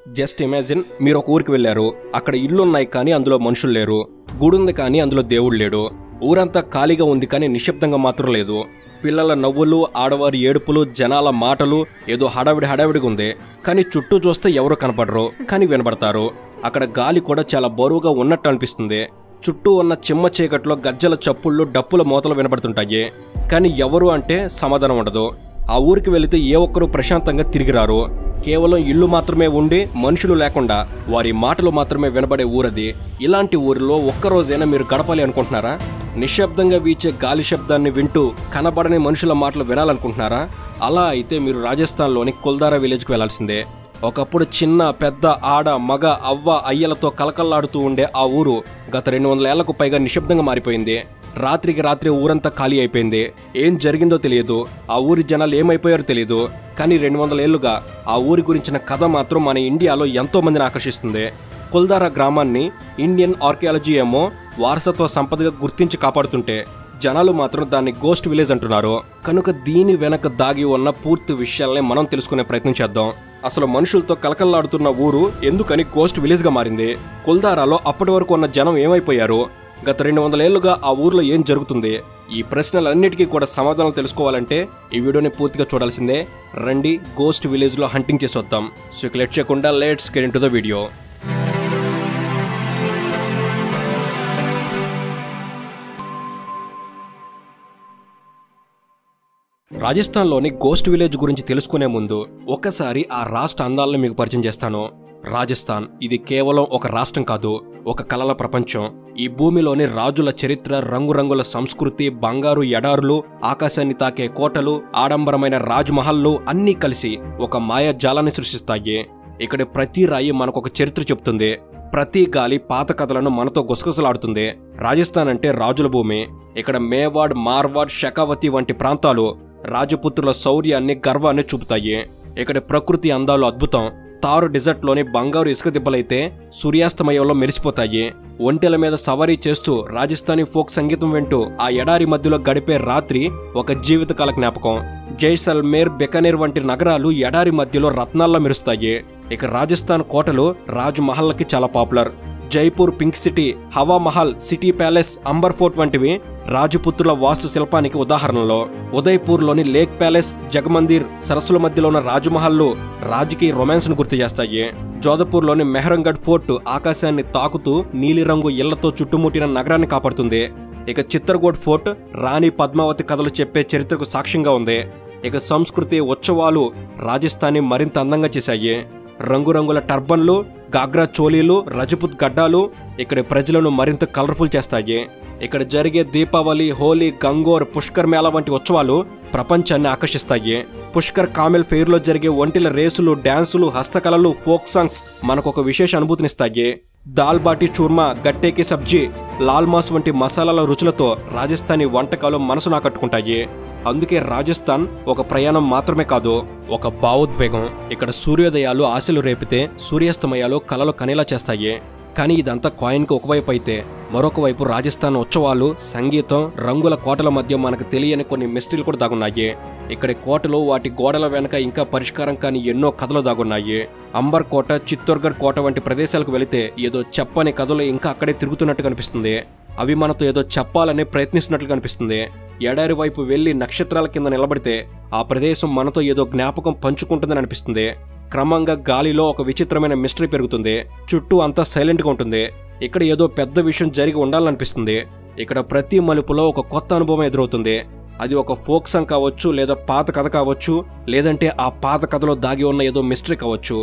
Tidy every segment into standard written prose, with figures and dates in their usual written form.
Just imagine మీరు ఒక ఊరికి వెళ్ళారు. అక్కడ ఇల్లున్నాయి కానీ అందులో మనుషులు లేరు, గుడుంది కానీ అందులో దేవుడు లేడు, ఊరంతా ఖాళీగా ఉంది కానీ నిశ్శబ్దంగా మాత్రం లేదు. పిల్లల నవ్వులు, ఆడవారి ఏడుపులు, జనాల మాటలు, ఏదో హడావిడిగా ఉంది. కానీ చుట్టూ చూస్తే ఎవరూ కనపడరు కానీ వినబడతారు. అక్కడ గాలి కూడా చాలా బరువుగా ఉన్నట్టు అనిపిస్తుంది. చుట్టూ ఉన్న చిమ్మ చీకట్లో గజ్జల చప్పుళ్ళు, డప్పుల మోతలు వినబడుతుంటాయి. కానీ ఎవరు అంటే సమాధానం ఉండదు. ఆ ఊరికి వెళితే ఏ ఒక్కరూ ప్రశాంతంగా తిరిగిరారు. కేవలం ఇల్లు మాత్రమే ఉండి మనుషులు లేకుండా వారి మాటలు మాత్రమే వినబడే ఊరది. ఇలాంటి ఊరిలో ఒక్కరోజైనా మీరు గడపాలి అనుకుంటున్నారా? నిశ్శబ్దంగా వీచే గాలి శబ్దాన్ని వింటూ కనబడని మనుషుల మాటలు వినాలనుకుంటున్నారా? అలా అయితే మీరు రాజస్థాన్లోని కుల్దారా విలేజ్కి వెళ్లాల్సిందే. ఒకప్పుడు చిన్న పెద్ద, ఆడ మగ, అవ్వ అయ్యలతో కలకల్లాడుతూ ఉండే ఆ ఊరు గత 200 ఏళ్లకు పైగా నిశ్శబ్దంగా మారిపోయింది. రాత్రికి రాత్రి ఊరంతా ఖాళీ అయిపోయింది. ఏం జరిగిందో తెలియదు, ఆ ఊరి జనాలు ఏమైపోయారో తెలియదు. కానీ 200 ఏళ్లుగా ఆ ఊరి గురించిన కథ మాత్రం మన ఇండియాలో ఎంతో మందిని ఆకర్షిస్తుంది. కుల్దారా గ్రామాన్ని ఇండియన్ ఆర్కియాలజీ ఏమో వారసత్వ సంపదగా గుర్తించి కాపాడుతుంటే జనాలు మాత్రం దాన్ని గోస్ట్ విలేజ్ అంటున్నారు. కనుక దీని వెనక దాగి ఉన్న పూర్తి విషయాల్ని మనం తెలుసుకునే ప్రయత్నం చేద్దాం. అసలు మనుషులతో కలకల్లాడుతున్న ఊరు ఎందుకని గోస్ట్ విలేజ్గా మారింది? కుల్దారాలో అప్పటి వరకు ఉన్న జనం ఏమైపోయారు? గత 200 ఏళ్లుగా ఆ ఊర్లో ఏం జరుగుతుంది? ఈ ప్రశ్నలన్నిటికీ కూడా సమాధానం తెలుసుకోవాలంటే ఈ వీడియోని పూర్తిగా చూడాల్సిందే. రండి గోస్ట్ విలేజ్లో హంటింగ్ చేసి వద్దాం. సో లేట్ చేయకుండా let's get into the video. రాజస్థాన్లోని గోస్ట్ విలేజ్ గురించి తెలుసుకునే ముందు ఒక్కసారి ఆ రాష్ట్ర అందాలను మీకు పరిచయం చేస్తాను. రాజస్థాన్ ఇది కేవలం ఒక రాష్ట్రం కాదు, ఒక కలల ప్రపంచం. ఈ భూమిలోని రాజుల చరిత్ర, రంగురంగుల సంస్కృతి, బంగారు ఎడారులు, ఆకాశాన్ని తాకే కోటలు, ఆడంబరమైన రాజ్ మహల్లు అన్నీ కలిసి ఒక మాయాజాలాన్ని సృష్టిస్తాయి. ఇక్కడ ప్రతి రాయి మనకొక చరిత్ర చెప్తుంది. ప్రతి గాలి పాత కథలను మనతో గుసగుసలాడుతుంది. రాజస్థాన్ అంటే రాజుల భూమి. ఇక్కడ మేవాడ్, మార్వాడ్, షకావతి వంటి ప్రాంతాలు రాజపుత్రుల శౌర్యాన్ని, గర్వాన్ని చూపుతాయి. ఇక్కడ ప్రకృతి అందాలు అద్భుతం. తారు డిజర్ట్లోని బంగారు ఇసుక దిబ్బలైతే సూర్యాస్తమయంలో మెరిసిపోతాయి. ఒంటెల మీద సవారీ చేస్తూ రాజస్థానీ ఫోక్ సంగీతం వింటూ ఆ ఎడారి మధ్యలో గడిపే రాత్రి ఒక జీవితకాల జ్ఞాపకం. జైసల్మేర్, బికనేర్ వంటి నగరాలు ఎడారి మధ్యలో రత్నాల్లో మెరుస్తాయి. ఇక రాజస్థాన్ కోటలు రాజ్ మహల్లకి చాలా popular. Jaipur pink city, Hawa Mahal, city palace, Amber fort వంటివి రాజపుత్రుల వాస్తు శిల్పానికి ఉదాహరణలో. ఉదయ్పూర్లోని లేక్ ప్యాలెస్, జగమందిర్, సరస్సుల మధ్యలో ఉన్న రాజమహల్లు రాజకీయ రొమాన్స్ ను గుర్తు చేస్తాయి. జోధపూర్లోని మెహరంగఢ్ ఫోర్ట్ ఆకాశాన్ని తాకుతూ నీలిరంగు ఇళ్లతో చుట్టుముట్టిన నగరాన్ని కాపాడుతుంది. ఇక చిత్తర్గఢ్ ఫోర్ట్ రాణి పద్మావతి కథలు చెప్పే చరిత్రకు సాక్ష్యంగా ఉంది. ఇక సంస్కృతి, ఉత్సవాలు రాజస్థాన్ని మరింత అందంగా చేశాయి. రంగురంగుల టర్బన్లు, గాగ్రా చోలీలు, రజపుత్ గడ్డాలు ఇక్కడి ప్రజలను మరింత కలర్ఫుల్ చేస్తాయి. ఇక్కడ జరిగే దీపావళి, హోలీ, గంగోర్, పుష్కర్ మేళా వంటి ఉత్సవాలు ప్రపంచాన్ని ఆకర్షిస్తాయి. పుష్కర్ కామెల్ ఫెయిర్లో జరిగే ఒంటిల రేసులు, డ్యాన్సులు, హస్తకళలు, ఫోక్ సాంగ్స్ మనకొక విశేష అనుభూతినిస్తాయి. దాల్ బాటీ చూర్మా, గట్టేకి సబ్జీ, లాల్ మాస్ వంటి మసాలాల రుచులతో రాజస్థానీ వంటకాలు మనసును ఆకట్టుకుంటాయి. అందుకే రాజస్థాన్ ఒక ప్రయాణం మాత్రమే కాదు, ఒక భావోద్వేగం. ఇక్కడ సూర్యోదయాలు ఆశలు రేపితే, సూర్యాస్తమయాలు కలలు కనేలా చేస్తాయి. కానీ ఇదంతా కాయిన్కి ఒకవైపు అయితే, మరొక వైపు రాజస్థాన్ ఉత్సవాలు, సంగీతం, రంగుల కోటల మధ్య మనకు తెలియని కొన్ని మిస్టరీలు కూడా దాగున్నాయి. ఇక్కడి కోటలు, వాటి గోడల వెనక ఇంకా పరిష్కారం కాని ఎన్నో కథలు దాగున్నాయి. అంబర్ కోట, చిత్తోర్గఢ్ కోట వంటి ప్రదేశాలకు వెళితే ఏదో చెప్పని కథలు ఇంకా అక్కడే తిరుగుతున్నట్టు కనిపిస్తుంది. అవి మనతో ఏదో చెప్పాలని ప్రయత్నిస్తున్నట్లు కనిపిస్తుంది. ఎడారి వైపు వెళ్లి నక్షత్రాల కింద నిలబడితే ఆ ప్రదేశం మనతో ఏదో జ్ఞాపకం పంచుకుంటుందని అనిపిస్తుంది. క్రమంగా గాలిలో ఒక విచిత్రమైన మిస్టరీ పెరుగుతుంది. చుట్టూ అంతా సైలెంట్గా ఉంటుంది. ఇక్కడ ఏదో పెద్ద విషయం జరిగి ఉండాలనిపిస్తుంది. ఇక్కడ ప్రతి మలుపులో ఒక కొత్త అనుభవం ఎదురవుతుంది. అది ఒక ఫోక్ సాంగ్ కావచ్చు, లేదా పాత కథ కావచ్చు, లేదంటే ఆ పాత కథలో దాగి ఉన్న ఏదో మిస్టరీ కావచ్చు.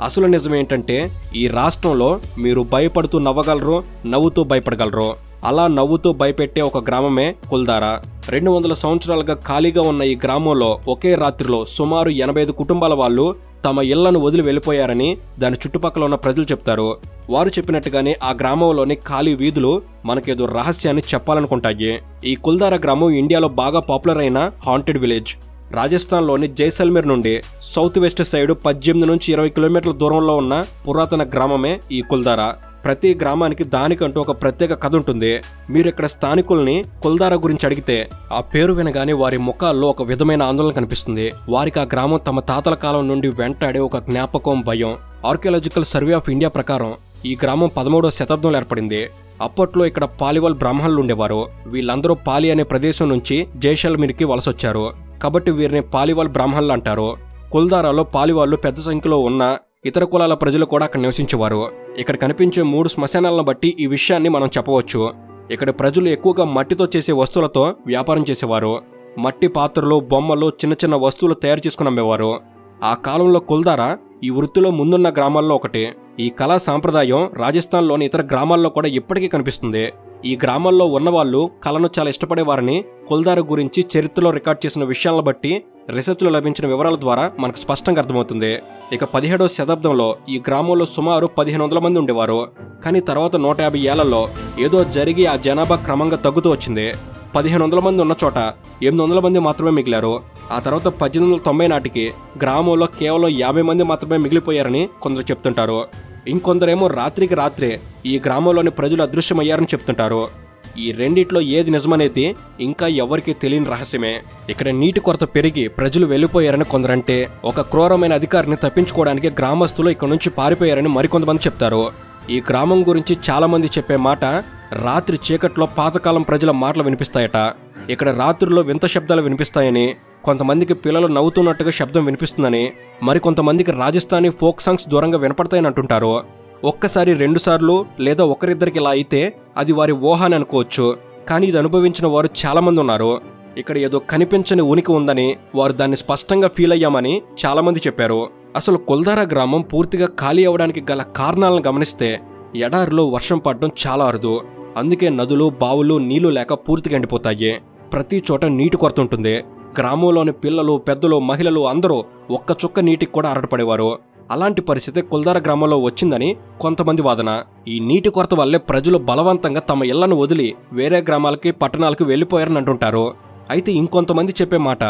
అసలు నిజం ఏంటంటే ఈ రాష్ట్రంలో మీరు భయపడుతూ నవ్వగలరు, నవ్వుతూ భయపడగలరు. అలా నవ్వుతూ భయపెట్టే ఒక గ్రామమే కుల్దారా. 200 సంవత్సరాలుగా ఖాళీగా ఉన్న ఈ గ్రామంలో ఒకే రాత్రిలో సుమారు 85 కుటుంబాల వాళ్ళు తమ ఇళ్లను వదిలి వెళ్లిపోయారని దాని చుట్టుపక్కల ఉన్న ప్రజలు చెప్తారు. వారు చెప్పినట్టుగానే ఆ గ్రామంలోని ఖాళీ వీధులు మనకేదో రహస్యాన్ని చెప్పాలనుకుంటాయి. ఈ కుల్దారా గ్రామం ఇండియాలో బాగా పాపులర్ అయిన హాంటెడ్ విలేజ్. రాజస్థాన్లోని జైసల్మేర్ నుండి సౌత్ వెస్ట్ సైడ్ 18 నుంచి 20 కిలోమీటర్ల దూరంలో ఉన్న పురాతన గ్రామమే ఈ కుల్దారా. ప్రతి గ్రామానికి దానికంటూ ఒక ప్రత్యేక కథ ఉంటుంది. మీరు ఇక్కడ స్థానికుల్ని కుల్దారా గురించి అడిగితే ఆ పేరు వినగానే వారి ముఖాల్లో ఒక విధమైన ఆందోళన కనిపిస్తుంది. వారికి ఆ గ్రామం తమ తాతల కాలం నుండి వెంటాడే ఒక జ్ఞాపకం, భయం. ఆర్కియాలజికల్ సర్వే ఆఫ్ ఇండియా ప్రకారం ఈ గ్రామం 13వ శతాబ్దంలో ఏర్పడింది. అప్పట్లో ఇక్కడ పాలివాల్ బ్రాహ్మణులు ఉండేవారు. వీళ్ళందరూ పాలి అనే ప్రదేశం నుంచి జైసల్మీర్కి వలసొచ్చారు. కాబట్టి వీరిని పాలివాల్ బ్రాహ్మణులు అంటారు. కుల్దారాలో పాలివాళ్లు పెద్ద సంఖ్యలో ఉన్న ఇతర కులాల ప్రజలు కూడా అక్కడ నివసించేవారు. ఇక్కడ కనిపించే 3 శ్మశానాలను బట్టి ఈ విషయాన్ని మనం చెప్పవచ్చు. ఇక్కడ ప్రజలు ఎక్కువగా మట్టితో చేసే వస్తువులతో వ్యాపారం చేసేవారు. మట్టి పాత్రలు, బొమ్మలు, చిన్న చిన్న వస్తువులు తయారు చేసుకుని అమ్మేవారు. ఆ కాలంలో కుల్దారా ఈ వృత్తిలో ముందున్న గ్రామాల్లో ఒకటి. ఈ కళా సాంప్రదాయం రాజస్థాన్లోని ఇతర గ్రామాల్లో కూడా ఇప్పటికీ కనిపిస్తుంది. ఈ గ్రామాల్లో ఉన్నవాళ్లు కళను చాలా ఇష్టపడేవారని కుల్దారా గురించి చరిత్రలో రికార్డ్ చేసిన విషయాలను బట్టి రీసెర్చ్లో లభించిన వివరాల ద్వారా మనకు స్పష్టంగా అర్థమవుతుంది. ఇక 17వ శతాబ్దంలో ఈ గ్రామంలో సుమారు 1500 మంది ఉండేవారు. కానీ తర్వాత 150 ఏళ్లలో ఏదో జరిగి ఆ జనాభా క్రమంగా తగ్గుతూ వచ్చింది. 1500 మంది ఉన్న చోట 800 మంది మాత్రమే మిగిలారు. ఆ తర్వాత 1890 నాటికి గ్రామంలో కేవలం 50 మంది మాత్రమే మిగిలిపోయారని కొందరు చెప్తుంటారు. ఇంకొందరేమో రాత్రికి రాత్రే ఈ గ్రామంలోని ప్రజలు అదృశ్యమయ్యారని చెప్తుంటారు. ఈ రెండిట్లో ఏది నిజమనేది ఇంకా ఎవరికీ తెలియని రహస్యమే. ఇక్కడ నీటి కొరత పెరిగి ప్రజలు వెళ్లిపోయారని కొందరంటే, ఒక క్రూరమైన అధికారిని తప్పించుకోవడానికి గ్రామస్తులు ఇక్కడ నుంచి పారిపోయారని మరికొంతమంది చెప్తారు. ఈ గ్రామం గురించి చాలా మంది చెప్పే మాట, రాత్రి చీకట్లో పాతకాలం ప్రజల మాటలు వినిపిస్తాయట. ఇక్కడ రాత్రుల్లో వింత శబ్దాలు వినిపిస్తాయని, కొంతమందికి పిల్లలు నవ్వుతున్నట్టుగా శబ్దం వినిపిస్తుందని, మరికొంతమందికి రాజస్థానీ ఫోక్ సాంగ్స్ దూరంగా వినపడతాయని అంటుంటారు. ఒక్కసారి 2 సార్లు లేదా ఒకరిద్దరికి ఇలా అయితే అది వారి ఊహ అని అనుకోవచ్చు. కానీ ఇది అనుభవించిన వారు చాలా మంది ఉన్నారు. ఇక్కడ ఏదో కనిపించని ఉనికి ఉందని, వారు దాన్ని స్పష్టంగా ఫీల్ అయ్యామని చాలా మంది చెప్పారు. అసలు కుల్దారా గ్రామం పూర్తిగా ఖాళీ అవడానికి గల కారణాలను గమనిస్తే, ఎడారిలో వర్షం పడడం చాలా అరుదు. అందుకే నదులు, బావులు నీళ్లు లేక పూర్తిగా ఎండిపోతాయి. ప్రతి చోట నీటి కొరత ఉంటుంది. గ్రామంలోని పిల్లలు, పెద్దలు, మహిళలు అందరూ ఒక్క చుక్క నీటికి కూడా ఆరాటపడేవారు. అలాంటి పరిస్థితి కుల్దారా గ్రామంలో వచ్చిందని కొంతమంది వాదన. ఈ నీటి కొరత వల్లే ప్రజలు బలవంతంగా తమ ఇళ్లను వదిలి వేరే గ్రామాలకి, పట్టణాలకు వెళ్లిపోయారని అంటుంటారు. అయితే ఇంకొంతమంది చెప్పే మాట,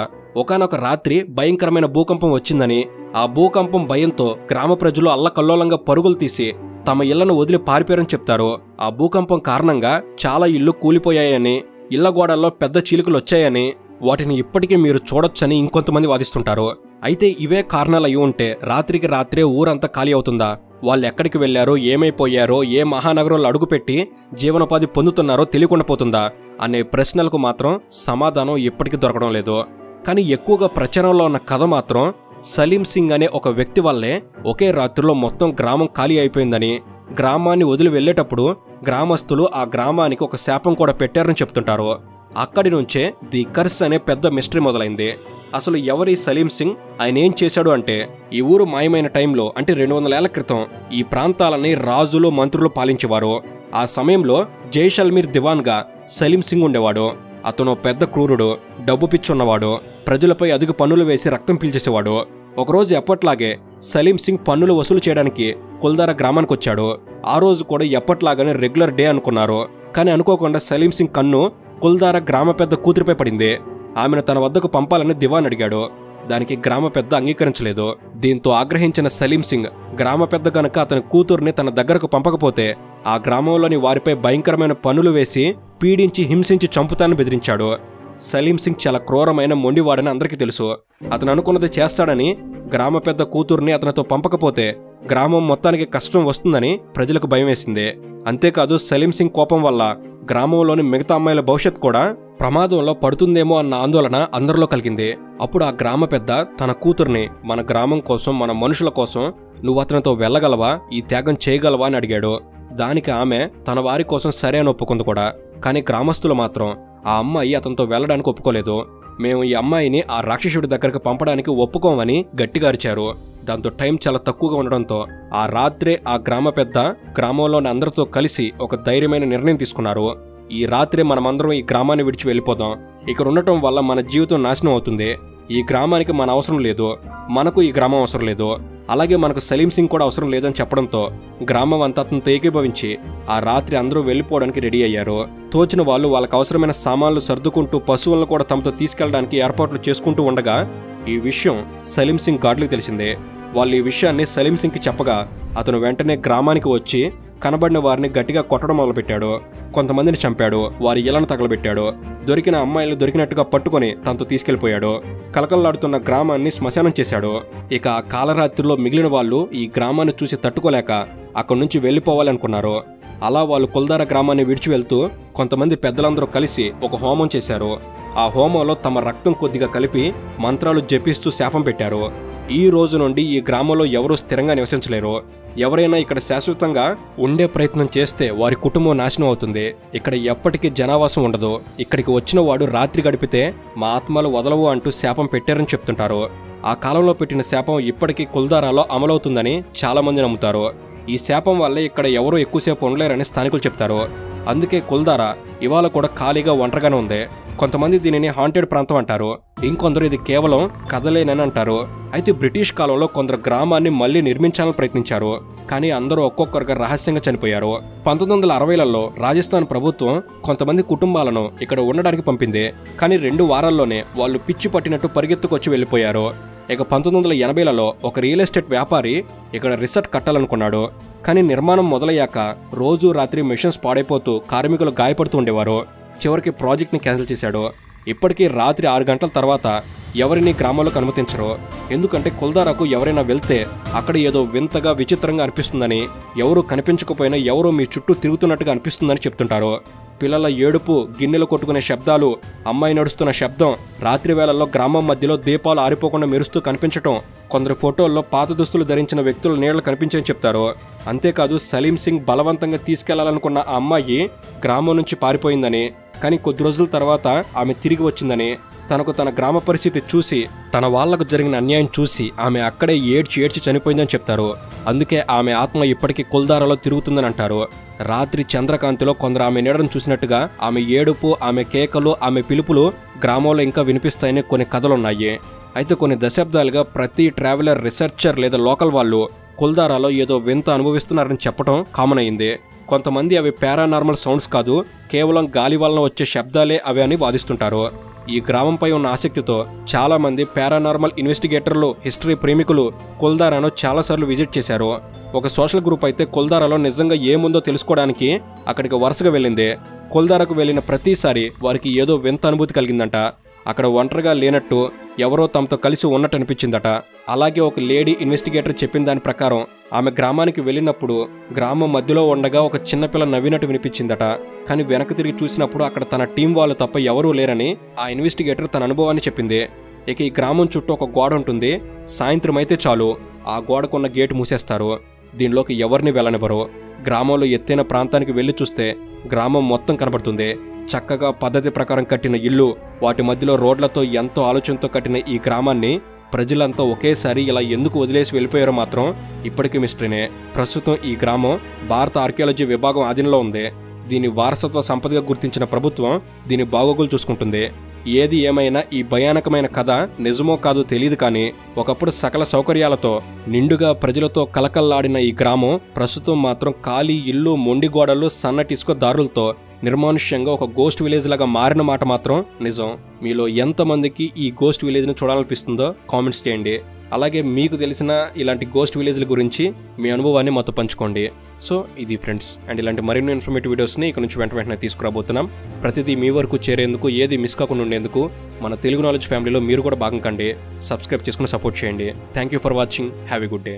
ఒకానొక రాత్రి భయంకరమైన భూకంపం వచ్చిందని, ఆ భూకంపం భయంతో గ్రామ ప్రజలు అల్లకల్లోలంగా పరుగులు తీసి తమ ఇళ్లను వదిలి పారిపోయారని చెప్తారు. ఆ భూకంపం కారణంగా చాలా ఇళ్లు కూలిపోయాయని, ఇళ్ల గోడల్లో పెద్ద చీలికలు వచ్చాయని, వాటిని ఇప్పటికీ మీరు చూడొచ్చని ఇంకొంతమంది వాదిస్తుంటారు. అయితే ఇవే కారణాలు అయి ఉంటే రాత్రికి రాత్రే ఊరంతా ఖాళీ అవుతుందా? వాళ్ళు ఎక్కడికి వెళ్లారో, ఏమైపోయారో, ఏ మహానగరంలో అడుగుపెట్టి జీవనోపాధి పొందుతున్నారో తెలియకుండా పోతుందా అనే ప్రశ్నలకు మాత్రం సమాధానం ఇప్పటికీ దొరకడం లేదు. కానీ ఎక్కువగా ప్రచారంలో ఉన్న కథ మాత్రం సలీం సింగ్ అనే ఒక వ్యక్తి వల్లే ఒకే రాత్రిలో మొత్తం గ్రామం ఖాళీ అయిపోయిందని, గ్రామాన్ని వదిలి వెళ్లేటప్పుడు గ్రామస్తులు ఆ గ్రామానికి ఒక శాపం కూడా పెట్టారని చెప్తుంటారు. అక్కడి నుంచే ది కర్స్ అనే పెద్ద మిస్టరీ మొదలైంది. అసలు ఎవరి సలీం సింగ్, ఆయన ఏం చేశాడు అంటే, ఈ ఊరు మాయమైన టైంలో అంటే 200 ఏళ్ల క్రితం ఈ ప్రాంతాలని రాజులు, మంత్రులు పాలించేవారు. ఆ సమయంలో జైసల్మీర్ దివాన్గా సలీం సింగ్ ఉండేవాడు. అతను పెద్ద క్రూరుడు, డబ్బు పిచ్చున్నవాడు, ప్రజలపై అధిక పన్నులు వేసి రక్తం పీల్చేసేవాడు. ఒకరోజు ఎప్పట్లాగే సలీం సింగ్ పన్నులు వసూలు చేయడానికి కుల్దారా గ్రామానికి వచ్చాడు. ఆ రోజు కూడా ఎప్పట్లాగానే రెగ్యులర్ డే అనుకున్నారు. కానీ అనుకోకుండా సలీం సింగ్ కన్ను కుల్దారా గ్రామ పెద్ద కూతురిపై పడింది. ఆమెను తన వద్దకు పంపాలని దివాన్ అడిగాడు. దానికి గ్రామ పెద్ద అంగీకరించలేదు. దీంతో ఆగ్రహించిన సలీం సింగ్, గ్రామ పెద్ద గనక అతని కూతుర్ని తన దగ్గరకు పంపకపోతే ఆ గ్రామంలోని వారిపై భయంకరమైన పన్నులు వేసి పీడించి, హింసించి చంపుతానని బెదిరించాడు. సలీం సింగ్ చాలా క్రూరమైన మొండివాడని అందరికీ తెలుసు. అతను అనుకున్నది చేస్తాడని, గ్రామ పెద్ద కూతుర్ని అతనితో పంపకపోతే గ్రామం మొత్తానికి కష్టం వస్తుందని ప్రజలకు భయం వేసింది. అంతేకాదు సలీం సింగ్ కోపం వల్ల గ్రామంలోని మిగతా అమ్మాయిల భవిష్యత్ కూడా ప్రమాదంలో పడుతుందేమో అన్న ఆందోళన అందరిలో కలిగింది. అప్పుడు ఆ గ్రామ పెద్ద తన కూతుర్ని, మన గ్రామం కోసం, మన మనుషుల కోసం నువ్వు అతనితో వెళ్ళగలవా, ఈ త్యాగం చేయగలవా అని అడిగాడు. దానికి ఆమె తన వారి కోసం సరే అని ఒప్పుకుంది కూడా. కానీ గ్రామస్తులు మాత్రం ఆ అమ్మాయి అతనితో వెళ్లడానికి ఒప్పుకోలేదు. మేము ఈ అమ్మాయిని ఆ రాక్షసుడి దగ్గరకు పంపడానికి ఒప్పుకోమని గట్టిగా అరిచారు. దాంతో టైం చాలా తక్కువగా ఉండడంతో ఆ రాత్రే ఆ గ్రామ పెద్ద గ్రామంలోని అందరితో కలిసి ఒక ధైర్యమైన నిర్ణయం తీసుకున్నారు. ఈ రాత్రే మనమందరం ఈ గ్రామాన్ని విడిచి వెళ్ళిపోదాం. ఇక్కడ ఉండటం వల్ల మన జీవితం నాశనం అవుతుంది. ఈ గ్రామానికి మన అవసరం లేదు, మనకు ఈ గ్రామం అవసరం లేదు, అలాగే మనకు సలీం సింగ్ కూడా అవసరం లేదని చెప్పడంతో గ్రామం అంతా అతనితో ఏకీభవించి ఆ రాత్రి అందరూ వెళ్లిపోవడానికి రెడీ అయ్యారు. తోచిన వాళ్ళు వాళ్ళకు అవసరమైన సామాన్లు సర్దుకుంటూ, పశువులను కూడా తమతో తీసుకెళ్లడానికి ఏర్పాట్లు చేసుకుంటూ ఉండగా ఈ విషయం సలీం సింగ్ గాడ్లకు తెలిసిందే. వాళ్ళు ఈ విషయాన్ని సలీం సింగ్కి చెప్పగా అతను వెంటనే గ్రామానికి వచ్చి కనబడిన వారిని గట్టిగా కొట్టడం మొదలుపెట్టాడు. కొంతమందిని చంపాడు, వారి ఇళ్లను తగలబెట్టాడు. దొరికిన అమ్మాయిలు దొరికినట్టుగా పట్టుకొని తనతో తీసుకెళ్లిపోయాడు. కలకల్లాడుతున్న గ్రామాన్ని శ్మశానం చేశాడు. ఇక ఆ కాలరాత్రిలో మిగిలిన వాళ్ళు ఈ గ్రామాన్ని చూసి తట్టుకోలేక అక్కడి నుంచి వెళ్లిపోవాలనుకున్నారు. అలా వాళ్ళు కుల్దారా గ్రామాన్ని విడిచి వెళ్తూ కొంతమంది పెద్దలందరూ కలిసి ఒక హోమం చేశారు. ఆ హోమంలో తమ రక్తం కొద్దిగా కలిపి మంత్రాలు జపిస్తూ శాపం పెట్టారు. ఈ రోజు నుండి ఈ గ్రామంలో ఎవరూ స్థిరంగా నివసించలేరు. ఎవరైనా ఇక్కడ శాశ్వతంగా ఉండే ప్రయత్నం చేస్తే వారి కుటుంబం నాశనం అవుతుంది. ఇక్కడ ఎప్పటికీ జనావాసం ఉండదు. ఇక్కడికి వచ్చిన వాడు రాత్రి గడిపితే మా ఆత్మలు వదలవు అంటూ శాపం పెట్టారని చెప్తుంటారు. ఆ కాలంలో పెట్టిన శాపం ఇప్పటికీ కుల్దారాలో అమలవుతుందని చాలా మంది నమ్ముతారు. ఈ శాపం వల్లే ఇక్కడ ఎవరూ ఎక్కువసేపు ఉండలేరని స్థానికులు చెప్తారు. అందుకే కుల్దారా ఇవాళ కూడా ఖాళీగా ఒంటరిగానే ఉంది. కొంతమంది దీనిని హాంటెడ్ ప్రాంతం అంటారు, ఇంకొందరు ఇది కేవలం కథలేనని అంటారు. అయితే బ్రిటిష్ కాలంలో కొందరు గ్రామాన్ని మళ్లీ నిర్మించాలని ప్రయత్నించారు, కానీ అందరూ ఒక్కొక్కరుగా రహస్యంగా చనిపోయారు. 1960లలో రాజస్థాన్ ప్రభుత్వం కొంతమంది కుటుంబాలను ఇక్కడ ఉండడానికి పంపింది, కానీ 2 వారాల్లోనే వాళ్ళు పిచ్చి పట్టినట్టు పరిగెత్తుకొచ్చి వెళ్లిపోయారు. ఇక 1980లలో ఒక రియల్ ఎస్టేట్ వ్యాపారి ఇక్కడ రిసార్ట్ కట్టాలనుకున్నాడు, కానీ నిర్మాణం మొదలయ్యాక రోజు రాత్రి మిషన్స్ పాడైపోతూ కార్మికులు గాయపడుతూ ఉండేవారు. చివరికి ప్రాజెక్ట్ని క్యాన్సిల్ చేశాడు. ఇప్పటికీ రాత్రి 6 గంటల తర్వాత ఎవరిని గ్రామంలోకి అనుమతించరు. ఎందుకంటే కుల్దారాకు ఎవరైనా వెళ్తే అక్కడ ఏదో వింతగా విచిత్రంగా అనిపిస్తుందని, ఎవరూ కనిపించకపోయినా ఎవరో మీ చుట్టూ తిరుగుతున్నట్టుగా అనిపిస్తుందని చెప్తుంటారు. పిల్లల ఏడుపు, గిన్నెలు కొట్టుకునే శబ్దాలు, అమ్మాయి నడుస్తున్న శబ్దం, రాత్రి వేళల్లో గ్రామం మధ్యలో దీపాలు ఆరిపోకుండా మెరుస్తూ కనిపించటం, కొందరు ఫోటోల్లో పాత దుస్తులు ధరించిన వ్యక్తుల నీళ్లు కనిపించని చెప్తారు. అంతేకాదు సలీం సింగ్ బలవంతంగా తీసుకెళ్లాలనుకున్న ఆ అమ్మాయి గ్రామం నుంచి పారిపోయిందని, కానీ కొద్ది రోజుల తర్వాత ఆమె తిరిగి వచ్చిందని, తనకు తన గ్రామ పరిస్థితి చూసి తన వాళ్లకు జరిగిన అన్యాయం చూసి ఆమె అక్కడే ఏడ్చి చనిపోయిందని చెప్తారు. అందుకే ఆమె ఆత్మ ఇప్పటికీ కుల్దారాలో తిరుగుతుందని అంటారు. రాత్రి చంద్రకాంతిలో కొందరు ఆమె నీడను చూసినట్టుగా ఆమె ఏడుపు, ఆమె కేకలు, ఆమె పిలుపులు గ్రామంలో ఇంకా వినిపిస్తాయని కొన్ని కథలున్నాయి. అయితే కొన్ని దశాబ్దాలుగా ప్రతి ట్రావెలర్, రీసెర్చర్ లేదా లోకల్ వాళ్ళు కుల్దారాలో ఏదో వింత అనుభవిస్తున్నారని చెప్పడం కామన్ అయింది. కొంతమంది అవి పారానార్మల్ సౌండ్స్ కాదు, కేవలం గాలి వలన వచ్చే శబ్దాలే అవి అని వాదిస్తుంటారు. ఈ గ్రామంపై ఉన్న ఆసక్తితో చాలా మంది పారానార్మల్ ఇన్వెస్టిగేటర్లు, హిస్టరీ ప్రేమికులు కుల్దారాను చాలాసార్లు విజిట్ చేశారు. ఒక సోషల్ గ్రూప్ అయితే కుల్దారాలో నిజంగా ఏముందో తెలుసుకోవడానికి అక్కడికి వరుసగా వెళ్ళింది. కుల్దారాకు వెళ్లిన ప్రతిసారి వారికి ఏదో వింత అనుభూతి కలిగిందంట. అక్కడ ఒంటరిగా లేనట్టు, ఎవరో తమతో కలిసి ఉన్నట్టు అనిపించిందట. అలాగే ఒక లేడీ ఇన్వెస్టిగేటర్ చెప్పిన దాని ప్రకారం ఆమె గ్రామానికి వెళ్ళినప్పుడు గ్రామం మధ్యలో ఉండగా ఒక చిన్నపిల్ల నవ్వినట్టు వినిపించిందట. కానీ వెనక్కి తిరిగి చూసినప్పుడు అక్కడ తన టీం వాళ్ళు తప్ప ఎవరూ లేరని ఆ ఇన్వెస్టిగేటర్ తన అనుభవాన్ని చెప్పింది. ఇక ఈ గ్రామం చుట్టూ ఒక గోడ ఉంటుంది. సాయంత్రం అయితే చాలు ఆ గోడకున్న గేటు మూసేస్తారు. దీనిలోకి ఎవరిని వెళ్ళనివ్వరు. గ్రామంలో ఎత్తైన ప్రాంతానికి వెళ్లి చూస్తే గ్రామం మొత్తం కనబడుతుంది. చక్కగా పద్ధతి ప్రకారం కట్టిన ఇల్లు, వాటి మధ్యలో రోడ్లతో ఎంతో ఆలోచనతో కట్టిన ఈ గ్రామాన్ని ప్రజలంతా ఒకేసారి ఇలా ఎందుకు వదిలేసి వెళ్ళిపోయారో మాత్రం ఇప్పటికీ మిస్టరీనే. ప్రస్తుతం ఈ గ్రామం భారత ఆర్కియాలజీ విభాగం ఆధీనంలో ఉంది. దీని వారసత్వ సంపదగా గుర్తించిన ప్రభుత్వం దీని బాగోగులు చూసుకుంటుంది. ఏది ఏమైనా ఈ భయానకమైన కథ నిజమో కాదో తెలియదు, కానీ ఒకప్పుడు సకల సౌకర్యాలతో నిండుగా ప్రజలతో కలకల్లాడిన ఈ గ్రామం ప్రస్తుతం మాత్రం ఖాళీ ఇల్లు, మొండి గోడలు, సన్నటి ఇసుక దారులతో నిర్మానుష్యంగా ఒక గోస్ట్ విలేజ్ లాగా మారిన మాట మాత్రం నిజం. మీలో ఎంతమందికి ఈ గోస్ట్ విలేజ్ని చూడాలనిపిస్తుందో కామెంట్స్ చేయండి. అలాగే మీకు తెలిసిన ఇలాంటి గోస్ట్ విలేజ్ల గురించి మీ అనుభవాన్ని మాతో పంచుకోండి. సో ఇది ఫ్రెండ్స్, అండ్ ఇలాంటి మరిన్ని ఇన్ఫర్మేటివ్ వీడియోస్ని ఇక నుంచి వెంటనే తీసుకురాబోతున్నాం. ప్రతిదీ మీ వరకు చేరేందుకు, ఏది మిస్ కాకుండా ఉండేందుకు మన తెలుగు నాలెడ్జ్ ఫ్యామిలీలో మీరు కూడా భాగం కండి. సబ్స్క్రైబ్ చేసుకుని సపోర్ట్ చేయండి. Thank you for watching. Have a good day.